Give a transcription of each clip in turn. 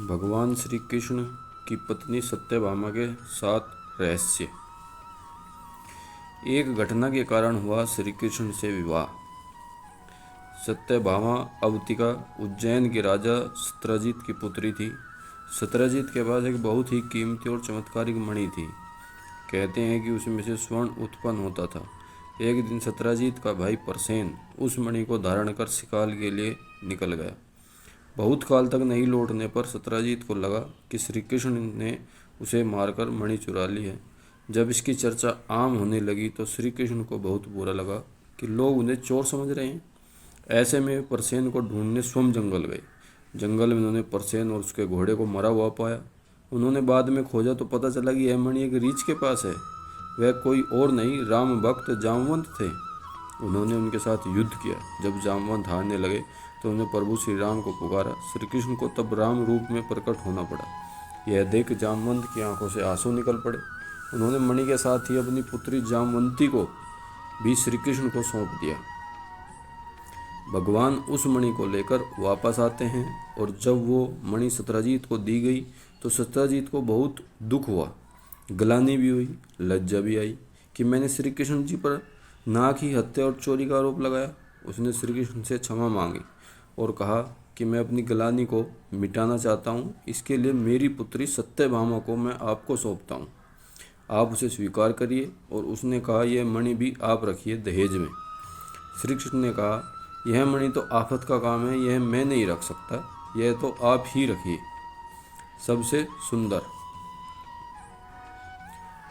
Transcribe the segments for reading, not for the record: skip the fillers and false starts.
भगवान श्री कृष्ण की पत्नी सत्यभामा के साथ रहस्य। एक घटना के कारण हुआ श्री कृष्ण से विवाह। सत्यभामा अवतिका उज्जैन के राजा सत्यजित की पुत्री थी। सत्यजित के पास एक बहुत ही कीमती और चमत्कारिक मणि थी। कहते हैं कि उसमें से स्वर्ण उत्पन्न होता था। एक दिन सत्यजित का भाई परसेन उस मणि को धारण कर शिकार के लिए निकल गया। बहुत काल तक नहीं लौटने पर सत्यजित को लगा कि श्री कृष्ण ने उसे मारकर मणि चुरा ली है। जब इसकी चर्चा आम होने लगी तो श्री कृष्ण को बहुत बुरा लगा कि लोग उन्हें चोर समझ रहे हैं। ऐसे में परसेन को ढूंढने स्वयं जंगल गए। जंगल में उन्होंने परसेन और उसके घोड़े को मरा हुआ पाया। उन्होंने बाद में खोजा तो पता चला कि यह मणि एक रीछ के पास है। वह कोई और नहीं, राम भक्त जामवंत थे। उन्होंने उनके साथ युद्ध किया। जब जामवंत हारने लगे तो उन्हें प्रभु श्री राम को पुकारा। श्री कृष्ण को तब राम रूप में प्रकट होना पड़ा। यह देख जामवंत की आंखों से आंसू निकल पड़े। उन्होंने मणि के साथ ही अपनी पुत्री जामवंती को भी श्री कृष्ण को सौंप दिया। भगवान उस मणि को लेकर वापस आते हैं और जब वो मणि सत्यजित को दी गई तो सत्यजित को बहुत दुख हुआ, ग्लानि भी हुई, लज्जा भी आई कि मैंने श्री कृष्ण जी पर ना की हत्या और चोरी का आरोप लगाया। उसने श्री कृष्ण से क्षमा मांगी और कहा कि मैं अपनी ग्लानि को मिटाना चाहता हूँ। इसके लिए मेरी पुत्री सत्यभामा को मैं आपको सौंपता हूँ, आप उसे स्वीकार करिए। और उसने कहा यह मणि भी आप रखिए दहेज में। श्री कृष्ण ने कहा यह मणि तो आफत का काम है, यह मैं नहीं रख सकता, यह तो आप ही रखिए। सबसे सुंदर।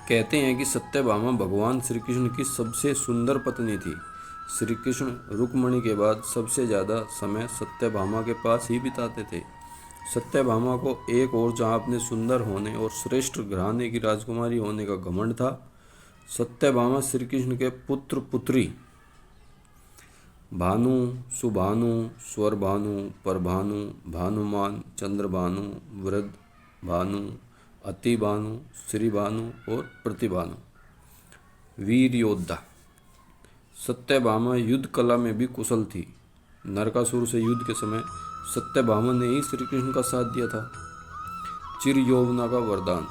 कहते हैं कि सत्यभामा भगवान श्री कृष्ण की सबसे सुंदर पत्नी थी। श्री कृष्ण रुक्मणी के बाद सबसे ज़्यादा समय सत्यभामा के पास ही बिताते थे। सत्यभामा को एक और जहाँ अपने सुंदर होने और श्रेष्ठ घराने की राजकुमारी होने का घमंड था। सत्यभामा श्री कृष्ण के पुत्र पुत्री भानु, सुभानु, स्वरभानु, परभानु, भानुमान, चंद्रभानु, वृद्ध भानु, अति भानु, श्री भानु और प्रतिभानु। वीर योद्धा। सत्यभामा युद्ध कला में भी कुशल थी। नरकासुर से युद्ध के समय सत्यभामा ने ही श्री कृष्ण का साथ दिया था। चिर यौवना का वरदान।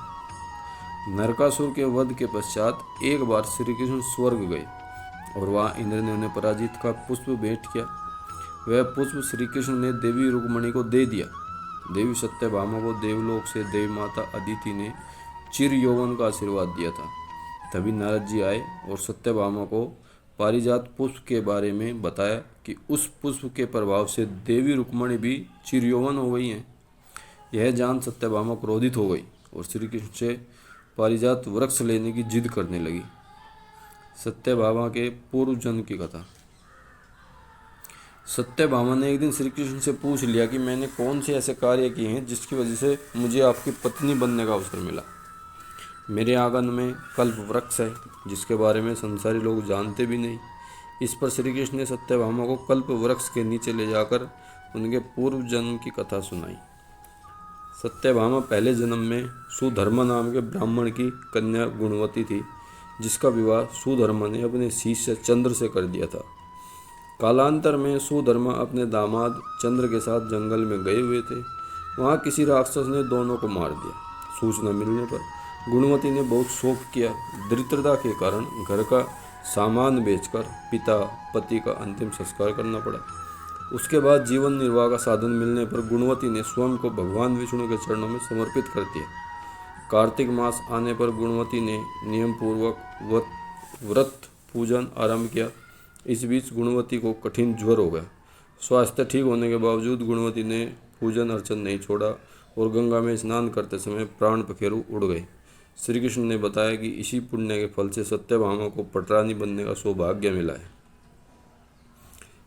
नरकासुर के वध के पश्चात एक बार श्री कृष्ण स्वर्ग गए और वहाँ इंद्र ने उन्हें पराजित का पुष्प भेंट किया। वह पुष्प श्री कृष्ण ने देवी रुक्मणी को दे दिया। देवी सत्यभामा को देवलोक से देवी माता अदिति ने चिर यौवन का आशीर्वाद दिया था। तभी नारद जी आए और सत्यभामा को पारिजात पुष्प के बारे में बताया कि उस पुष्प के प्रभाव से देवी रुक्मणी भी चिर यौवन हो गई हैं। यह जान सत्यभामा क्रोधित हो गई और श्री कृष्ण से पारिजात वृक्ष लेने की जिद करने लगी। सत्यभामा के पूर्व जन्म की कथा। सत्यभामा ने एक दिन श्री कृष्ण से पूछ लिया कि मैंने कौन से ऐसे कार्य किए हैं जिसकी वजह से मुझे आपकी पत्नी बनने का अवसर मिला। मेरे आंगन में कल्प वृक्ष है जिसके बारे में संसारी लोग जानते भी नहीं। इस पर श्री कृष्ण ने सत्यभामा को कल्प वृक्ष के नीचे ले जाकर उनके पूर्व जन्म की कथा सुनाई। सत्यभामा पहले जन्म में सुधर्मा नाम के ब्राह्मण की कन्या गुणवती थी, जिसका विवाह सुधर्मा ने अपने शिष्य चंद्र से कर दिया था। कालांतर में सुधर्मा अपने दामाद चंद्र के साथ जंगल में गए हुए थे। वहाँ किसी राक्षस ने दोनों को मार दिया। सूचना मिलने पर गुणवती ने बहुत शोक किया। दरिद्रता के कारण घर का सामान बेचकर पिता पति का अंतिम संस्कार करना पड़ा। उसके बाद जीवन निर्वाह का साधन मिलने पर गुणवती ने स्वयं को भगवान विष्णु के चरणों में समर्पित कर दिया। कार्तिक मास आने पर गुणवती ने नियम पूर्वक व्रत पूजन आरंभ किया। इस बीच गुणवती को कठिन ज्वर हो गया। स्वास्थ्य ठीक होने के बावजूद गुणवती ने पूजन अर्चन नहीं छोड़ा और गंगा में स्नान करते समय प्राण पखेरु उड़ गए। श्री कृष्ण ने बताया कि इसी पुण्य के फल से सत्यभामा को पटरानी बनने का सौभाग्य मिला है।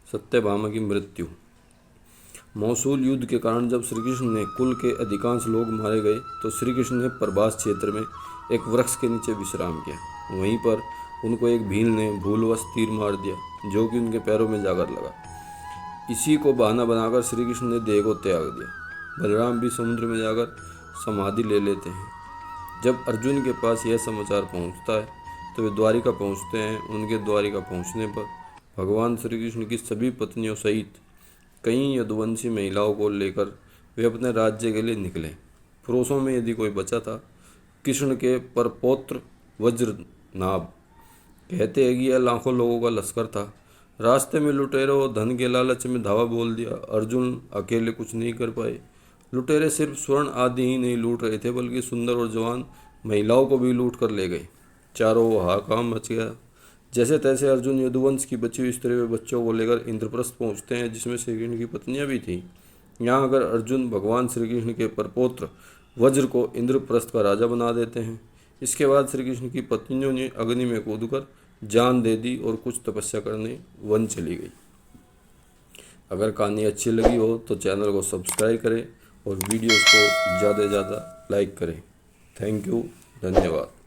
सत्यभामा की मृत्यु। मौसूल युद्ध के कारण जब श्री कृष्ण ने कुल के अधिकांश लोग मारे गए तो श्री कृष्ण ने प्रभास क्षेत्र में एक वृक्ष के नीचे विश्राम किया। वहीं पर उनको एक भील ने भूलवश तीर मार दिया जो कि उनके पैरों में जाकर लगा। इसी को बहाना बनाकर श्री कृष्ण ने देह को त्याग दिया। बलराम भी समुद्र में जाकर समाधि ले लेते हैं। जब अर्जुन के पास यह समाचार पहुंचता है तो वे द्वारिका पहुंचते हैं। उनके द्वारिका पहुंचने पर भगवान श्री कृष्ण की सभी पत्नियों सहित कई यदुवंशी महिलाओं को लेकर वे अपने राज्य के लिए निकले। पुरुषों में यदि कोई बचा था, कृष्ण के परपौत्र वज्रनाभ। कहते हैं कि यह लाखों लोगों का लश्कर था। रास्ते में लुटेरों और धन के लालच में धावा बोल दिया। अर्जुन अकेले कुछ नहीं कर पाए। लुटेरे सिर्फ स्वर्ण आदि ही नहीं लूट रहे थे, बल्कि सुंदर और जवान महिलाओं को भी लूट कर ले गए। चारों ओर हाहाकार मच गया। जैसे तैसे अर्जुन यदुवंश की बची हुई स्त्री व बच्चों को लेकर इंद्रप्रस्थ पहुंचते हैं, जिसमें श्री कृष्ण की पत्नियां भी थीं। यहाँ अगर अर्जुन भगवान श्री कृष्ण के परपौत्र वज्र को इंद्रप्रस्थ का राजा बना देते हैं। इसके बाद श्री कृष्ण की पत्नियों ने अग्नि में कूदकर जान दे दी और कुछ तपस्या करने वन चली गई। अगर कहानी अच्छी लगी हो तो चैनल को सब्सक्राइब करें और वीडियोस को ज़्यादा से ज़्यादा लाइक करें। थैंक यू, धन्यवाद।